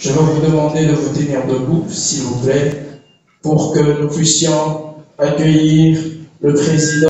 Je vais vous demander de vous tenir debout, s'il vous plaît, pour que nous puissions accueillir le président.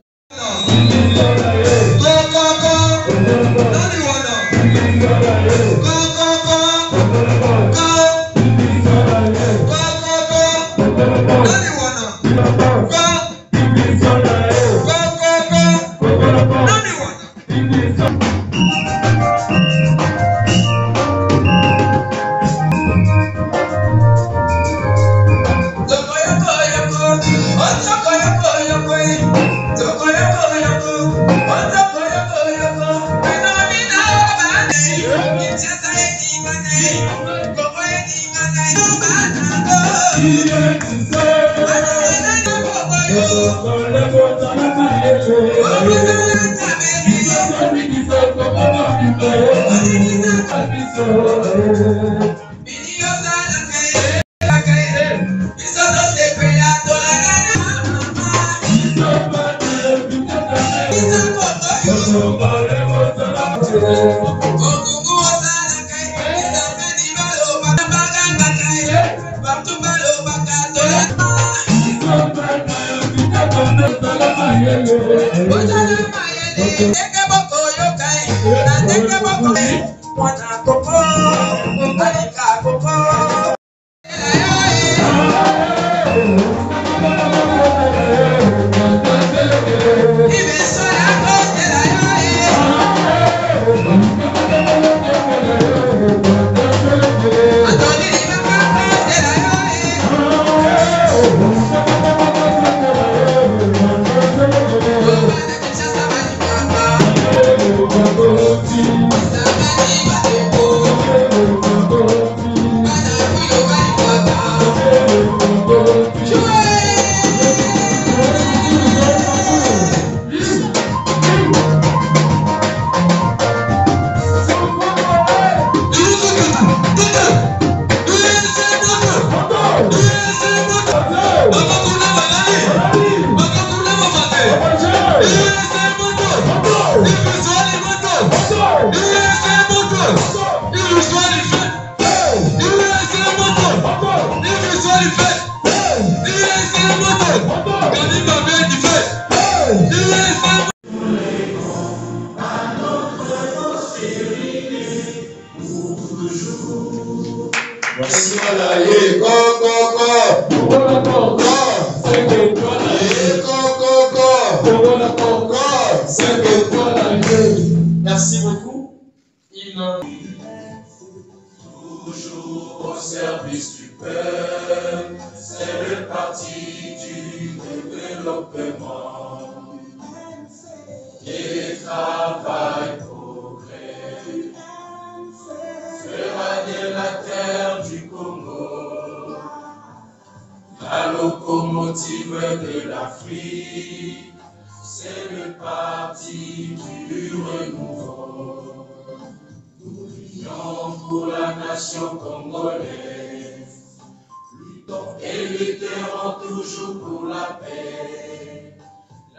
Merci beaucoup. Toujours au service du peuple, c'est le parti du développement et travail progrès. Fera de la terre du Congo la locomotive de l'Afrique, c'est le parti du renouveau. Luttons pour la nation congolaise, luttons et lutterons toujours pour la paix,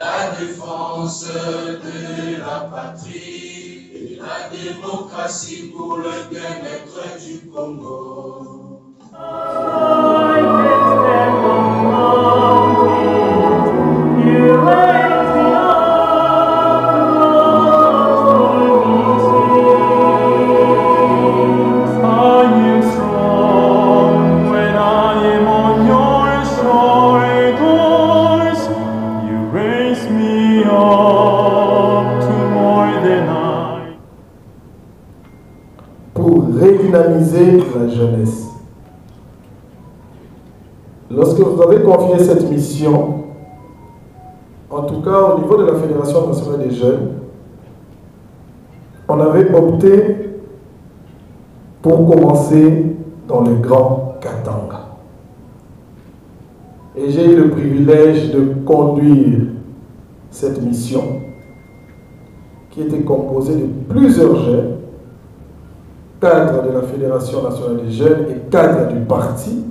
la défense de la patrie et la démocratie pour le bien-être du Congo. Pour redynamiser la jeunesse. Lorsque vous avez confié cette mission, en tout cas au niveau de la Fédération nationale des jeunes, on avait opté pour commencer dans le Grand Katanga. Et j'ai eu le privilège de conduire cette mission qui était composée de plusieurs jeunes, cadre de la Fédération nationale des jeunes et cadre du parti,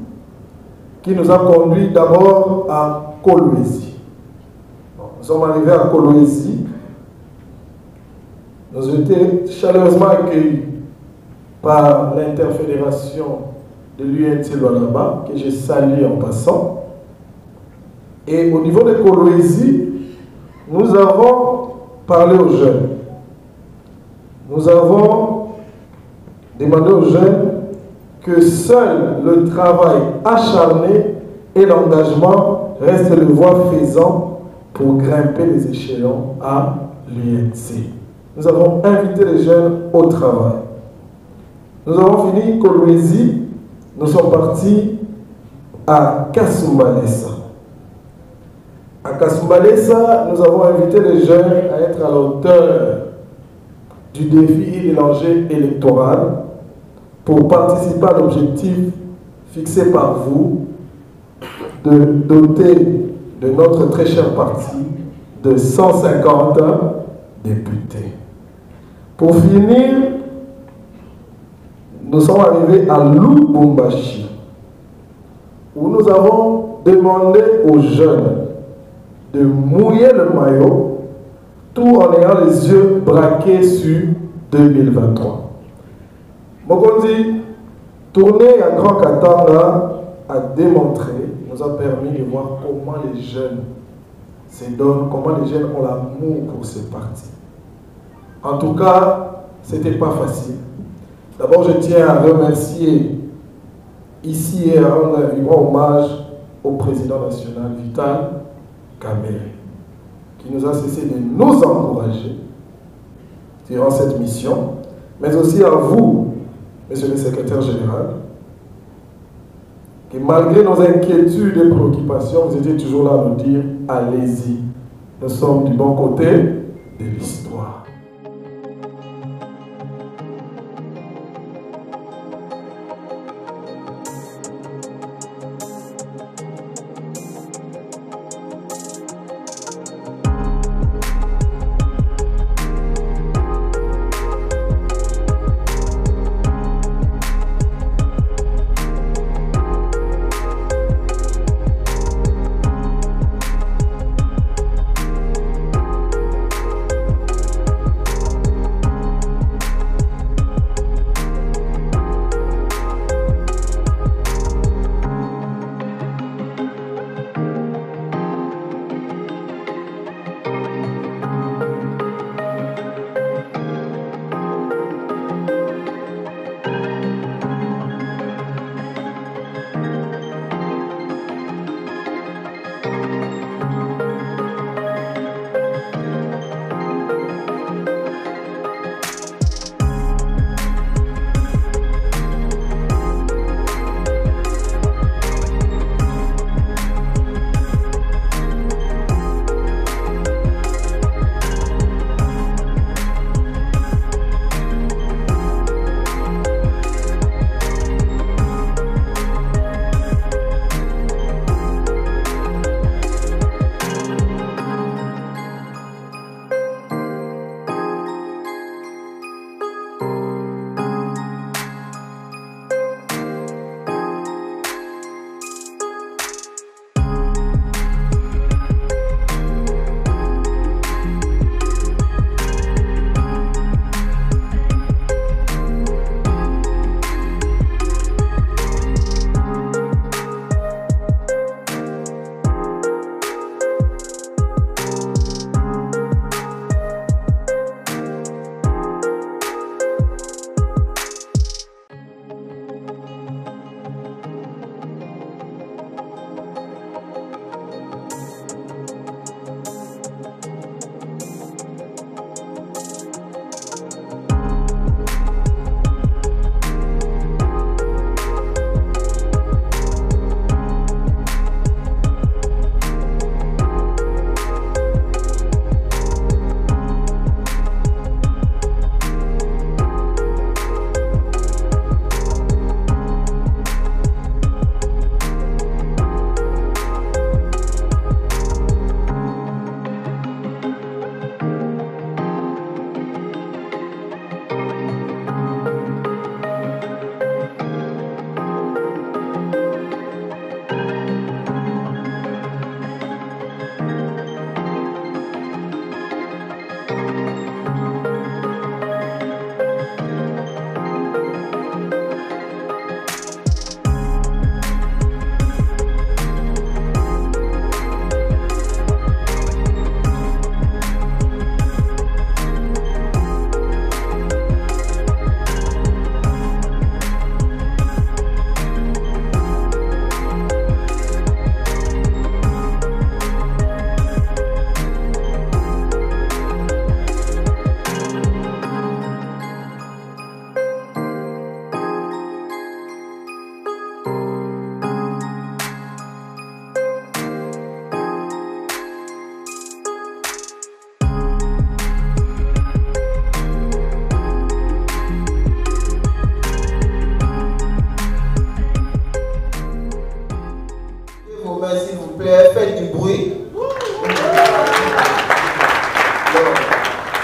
qui nous a conduits d'abord à Kolwezi. Nous sommes arrivés à Kolwezi. Nous avons été chaleureusement accueillis par l'interfédération de l'UNC Lualaba, que je salue en passant. Et au niveau de Kolwezi, nous avons parlé aux jeunes. Nous avons demandé aux jeunes que seul le travail acharné et l'engagement restent le voie faisant pour grimper les échelons à l'UNC. Nous avons invité les jeunes au travail. Nous avons fini Kolwezi, nous sommes partis à Kasumbalesa. À Kasumbalesa, nous avons invité les jeunes à être à la hauteur du défi et de l'enjeu électoral pour participer à l'objectif fixé par vous de doter de notre très cher parti de 150 députés. Pour finir, nous sommes arrivés à Lubumbashi, où nous avons demandé aux jeunes de mouiller le maillot, tout en ayant les yeux braqués sur 2023. Mokondi, tourner à Grand Katanga a démontré, nous a permis de voir comment les jeunes se donnent, comment les jeunes ont l'amour pour ce parti. En tout cas, ce n'était pas facile. D'abord, je tiens à remercier ici et à rendre un vibrant hommage au président national Vital Kamerhe, qui nous a cessé de nous encourager durant cette mission, mais aussi à vous, monsieur le secrétaire général, que malgré nos inquiétudes et préoccupations, vous étiez toujours là à nous dire « Allez-y, nous sommes du bon côté de l'histoire ».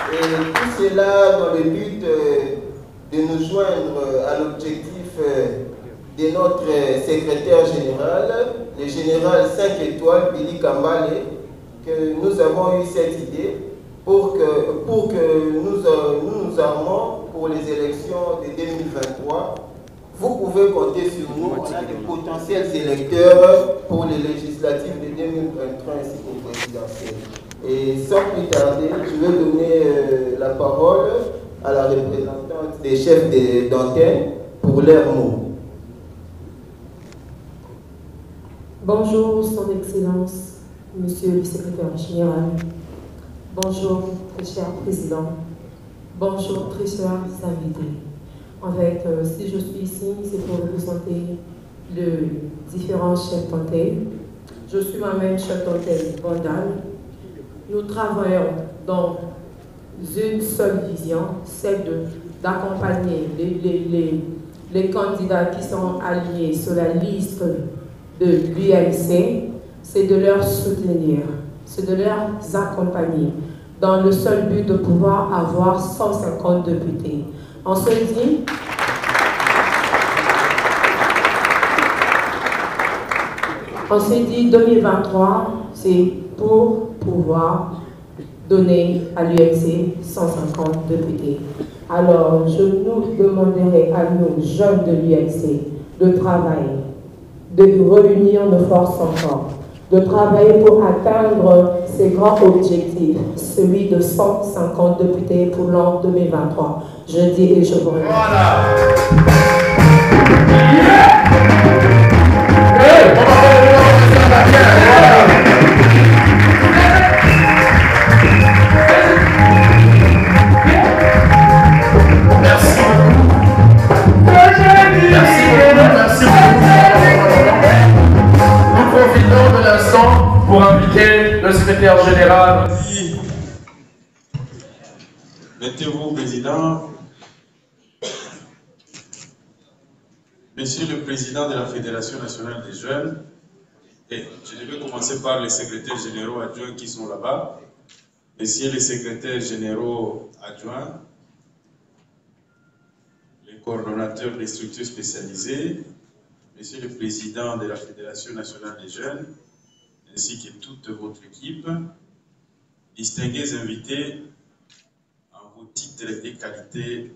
Et tout cela dans le but de nous joindre à l'objectif de notre secrétaire général, le général 5 étoiles, Billy Kambale, que nous avons eu cette idée pour que nous armons pour les élections de 2023. Vous pouvez compter sur nous, on a des potentiels électeurs pour les législatives de 2023 ainsi qu'aux présidentielles. Et sans plus tarder, je vais donner la parole à la représentante des chefs d'antenne pour leurs mots. Bonjour, Son Excellence, Monsieur le Secrétaire Général. Bonjour, très cher Président. Bonjour, très chers invités. En fait, si je suis ici, c'est pour représenter les différents chefs d'antenne. Je suis moi-même chef d'antenne Vandal. Nous travaillons dans une seule vision, celle d'accompagner les candidats qui sont alignés sur la liste de l'UMC, c'est de leur soutenir, c'est de leur accompagner dans le seul but de pouvoir avoir 150 députés. On se dit 2023, c'est pour pouvoir donner à l'UMC 150 députés. Alors, je nous demanderai à nos jeunes de l'UMC de travailler, de réunir nos forces encore, de travailler pour atteindre ces grands objectifs, celui de 150 députés pour l'an 2023. Je dis et je vous remercie. Voilà. Profitons de l'instant pour inviter le secrétaire général. Mettez-vous, Président. Monsieur le Président de la Fédération nationale des jeunes, et je devais commencer par les secrétaires généraux adjoints qui sont là-bas. Messieurs les secrétaires généraux adjoints, les coordonnateurs des structures spécialisées, Monsieur le Président de la Fédération nationale des jeunes, ainsi que toute votre équipe, distingués invités, en vos titres et qualités,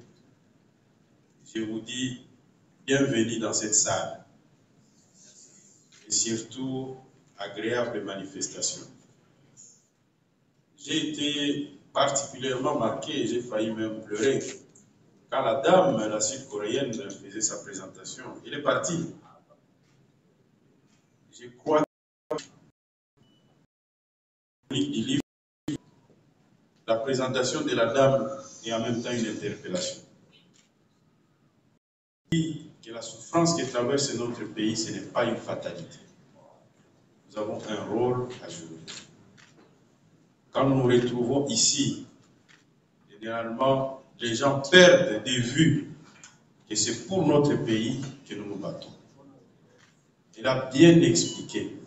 je vous dis bienvenue dans cette salle et surtout agréable manifestation. J'ai été particulièrement marqué et j'ai failli même pleurer quand la dame, la sud-coréenne, faisait sa présentation. Elle est partie. Je crois que du livre, la présentation de la dame est en même temps une interpellation. Que la souffrance qui traverse notre pays, ce n'est pas une fatalité. Nous avons un rôle à jouer. Quand nous nous retrouvons ici, généralement, les gens perdent de vue que c'est pour notre pays que nous nous battons. Il a bien expliqué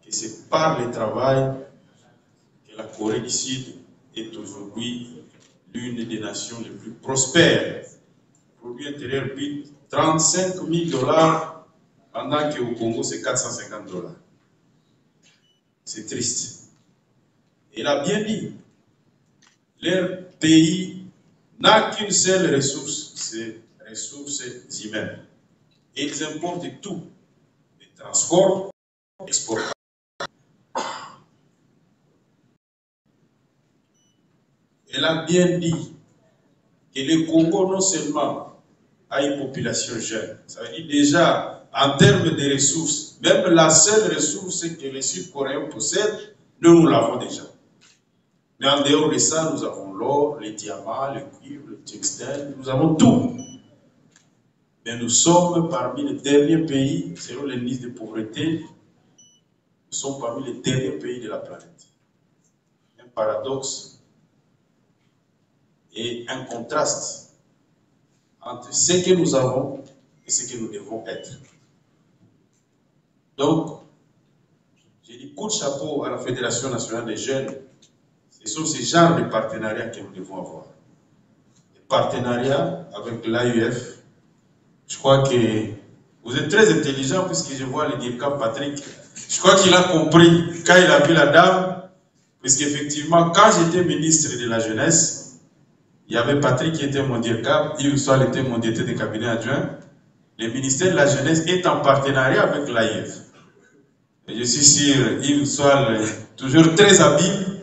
que c'est par le travail que la Corée du Sud est aujourd'hui l'une des nations les plus prospères. Le produit intérieur brut, 35 000 $, pendant qu'au Congo, c'est 450 $. C'est triste. Il a bien dit, leur pays n'a qu'une seule ressource, c'est les ressources humaines. Et ils importent tout. Transport, exportation. Elle a bien dit que le Congo non seulement a une population jeune, ça veut dire déjà en termes de ressources, même la seule ressource que les Sud-Coréens possèdent, nous l'avons déjà. Mais en dehors de ça, nous avons l'or, les diamants, le cuivre, le textile, nous avons tout. Mais nous sommes parmi les derniers pays, selon l'indice de pauvreté, nous sommes parmi les derniers pays de la planète. Un paradoxe et un contraste entre ce que nous avons et ce que nous devons être. Donc, j'ai dit coup de chapeau à la Fédération nationale des jeunes. C'est Ce sont ces genres de partenariats que nous devons avoir. Les partenariats avec l'AUF, je crois que vous êtes très intelligent puisque je vois le directeur Patrick. Je crois qu'il a compris quand il a vu la dame, puisqu'effectivement, quand j'étais ministre de la Jeunesse, il y avait Patrick qui était mon directeur, Yves Soal était mon directeur de cabinet adjoint. Le ministère de la Jeunesse est en partenariat avec l'AIF. Et je suis sûr, Yves Soal, toujours très habile,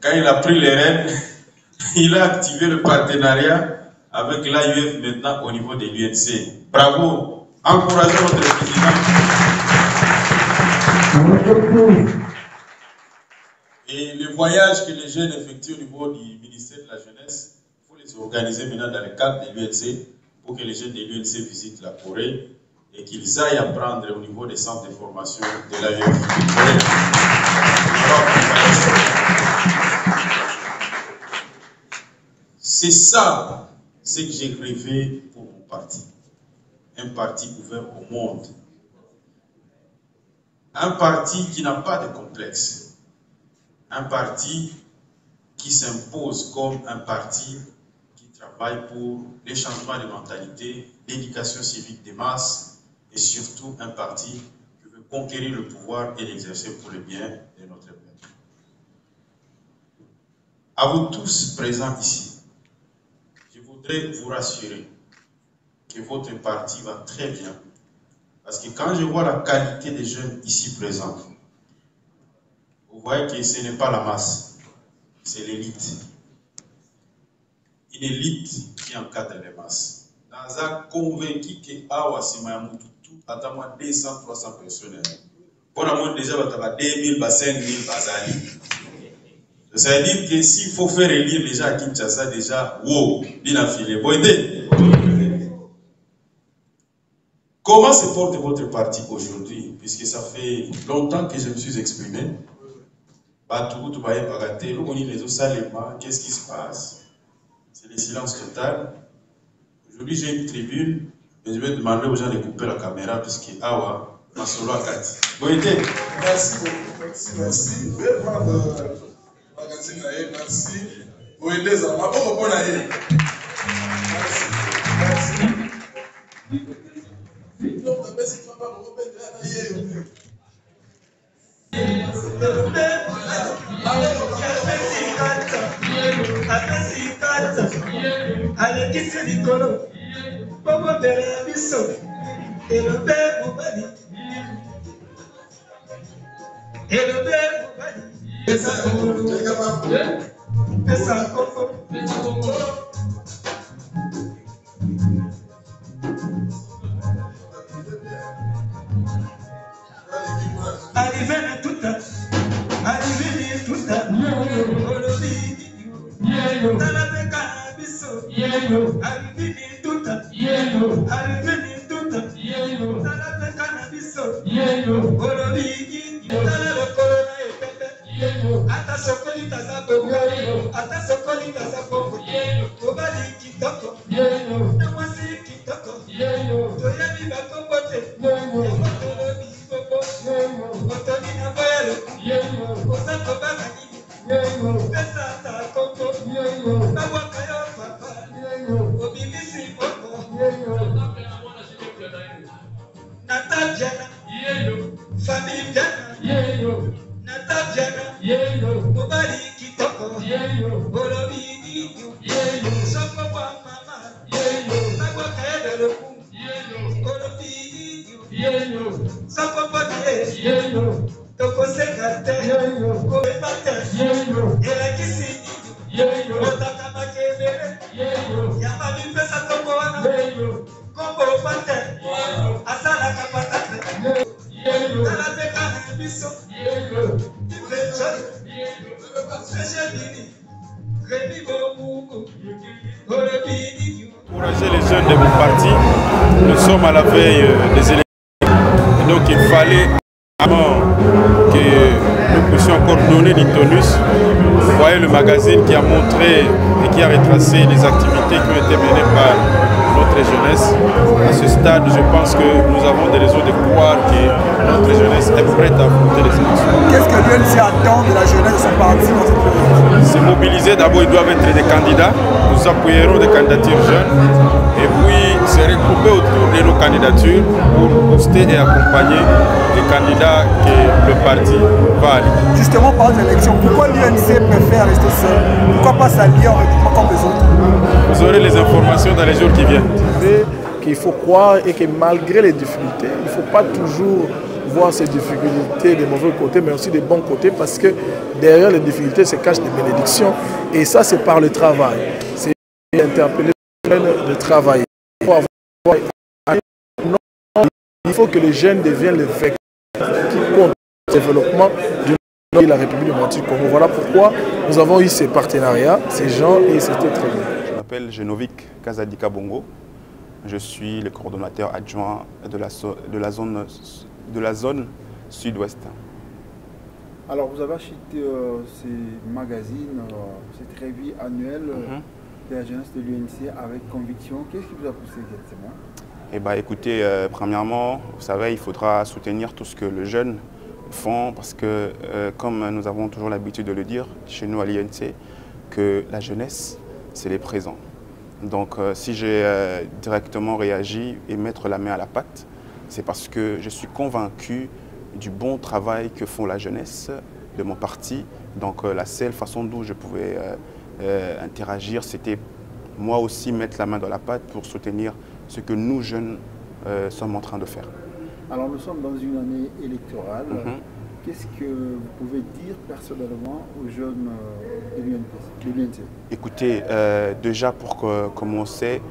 quand il a pris les rênes, il a activé le partenariat avec l'AIF maintenant au niveau de l'UNC. Bravo, encourageons notre président. Et les voyages que les jeunes effectuent au niveau du ministère de la Jeunesse, il faut les organiser maintenant dans le cadre de l'UNC pour que les jeunes de l'UNC visitent la Corée et qu'ils aillent apprendre au niveau des centres de formation de l'AIF. C'est ça ce que j'ai rêvé pour mon parti. Un parti ouvert au monde. Un parti qui n'a pas de complexe. Un parti qui s'impose comme un parti qui travaille pour les changements de mentalité, l'éducation civique des masses et surtout un parti qui veut conquérir le pouvoir et l'exercer pour le bien de notre peuple. À vous tous présents ici, je voudrais vous rassurer que votre parti va très bien parce que quand je vois la qualité des jeunes ici présents, vous voyez que ce n'est pas la masse, c'est l'élite. Une élite qui encadre les masses. Dans un convaincu que Awa Simayamutu, tout attend 200, 300 personnes. Pour la monde déjà, il y a 2000, 5000 bazali. Ça veut dire que s'il faut faire élire les gens à Kinshasa, déjà, wow, bien affilé. Bon, comment se porte votre parti aujourd'hui? Puisque ça fait longtemps que je me suis exprimé. Qu'est-ce qui se passe? C'est le silence total. Aujourd'hui, j'ai une tribune, mais je vais demander aux gens de couper la caméra, puisque Awa, ma solo à 4. Bon été. Merci beaucoup, merci. Je vais prendre le magazine, merci. Vous aidez ça. Ma bonne bonne année. Merci. Non, mais si tu vas pas me remettre alekisi likolo bobotela ya biso elobe mobali pesa kongo arrivé na tuta olobi talapeka na biso arrivé ni tuta talapeka na biso olobi tala lokolo na epepe ata sokoli taza bongo mobali kitoko na mwasi kitoko toyebi bakombo te tolobi otoni na boyelo oza kobanga nini pesa ta kongo babwaka yo papa obimisi bongo natabiana famille biana natabiana mobali kitoko olobi nini soko bwa mama babwaka yo deloku olobi nini soko bote tokoseka te koyeba te elakisi nini otaka makebele yamba bipesa tongo wana kombo opa te asalaka patate tala peka na biso Encourager les jeunes de mon parti, nous sommes à la veille des élections. Et donc il fallait avant que nous puissions encore donner du tonus. Vous voyez le magazine qui a montré et qui a retracé les activités qui ont été menées par notre jeunesse. À ce stade, je pense que nous avons des raisons de croire que notre jeunesse est prête à affronter les élections. Qu'est-ce que l'UNC attend de la jeunesse de son parti dans cette période? Se mobiliser, d'abord ils doivent être des candidats. Nous appuierons des candidatures jeunes et puis se regrouper autour de nos candidatures pour booster et accompagner les candidats que le parti va aller. Justement, par l'élection, pourquoi l'UNC préfère rester seul? Pourquoi pas s'allier en regroupement comme les autres? Vous aurez les informations dans les jours qui viennent. Qu'il faut croire et que malgré les difficultés, il ne faut pas toujours voir ces difficultés des mauvais côtés, mais aussi des bons côtés, parce que derrière les difficultés se cachent des bénédictions. Et ça, c'est par le travail. C'est interpeller les jeunes de travailler. Il faut que les jeunes deviennent les vecteurs qui comptent le développement de la République démocratique du Congo. Voilà pourquoi nous avons eu ces partenariats, ces gens, et c'était très bien. Je m'appelle Genovic Kazadika Bongo. Je suis le coordonnateur adjoint de la zone sud-ouest. Alors, vous avez acheté ces magazines, cette revue annuelle de la jeunesse de l'UNC avec conviction. Qu'est-ce qui vous a poussé exactement? Eh bien, écoutez, premièrement, vous savez, il faudra soutenir tout ce que les jeunes font parce que, comme nous avons toujours l'habitude de le dire chez nous à l'UNC, que la jeunesse, c'est les présents. Donc, si j'ai directement réagi et mettre la main à la pâte, c'est parce que je suis convaincu du bon travail que font la jeunesse de mon parti. Donc, la seule façon dont je pouvais interagir, c'était moi aussi mettre la main dans la pâte pour soutenir ce que nous, jeunes, sommes en train de faire. Alors, nous sommes dans une année électorale. Qu'est-ce que vous pouvez dire personnellement aux jeunes de l'UNC? Écoutez, déjà pour commencer,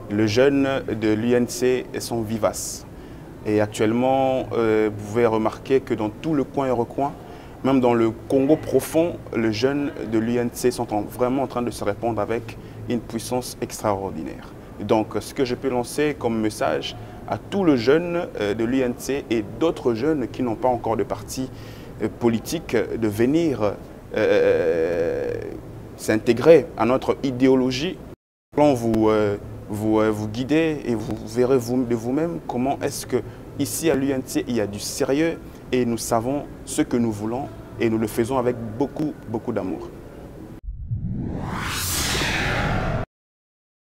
les jeunes de l'UNC sont vivaces. Et actuellement, vous pouvez remarquer que dans tout le coin et recoin, même dans le Congo profond, les jeunes de l'UNC sont vraiment en train de se répandre avec une puissance extraordinaire. Donc, ce que je peux lancer comme message à tous les jeunes de l'UNC et d'autres jeunes qui n'ont pas encore de parti politique de venir s'intégrer à notre idéologie. Vous guider et vous verrez de vous-même comment est-ce qu'ici à l'UNC il y a du sérieux et nous savons ce que nous voulons et nous le faisons avec beaucoup d'amour.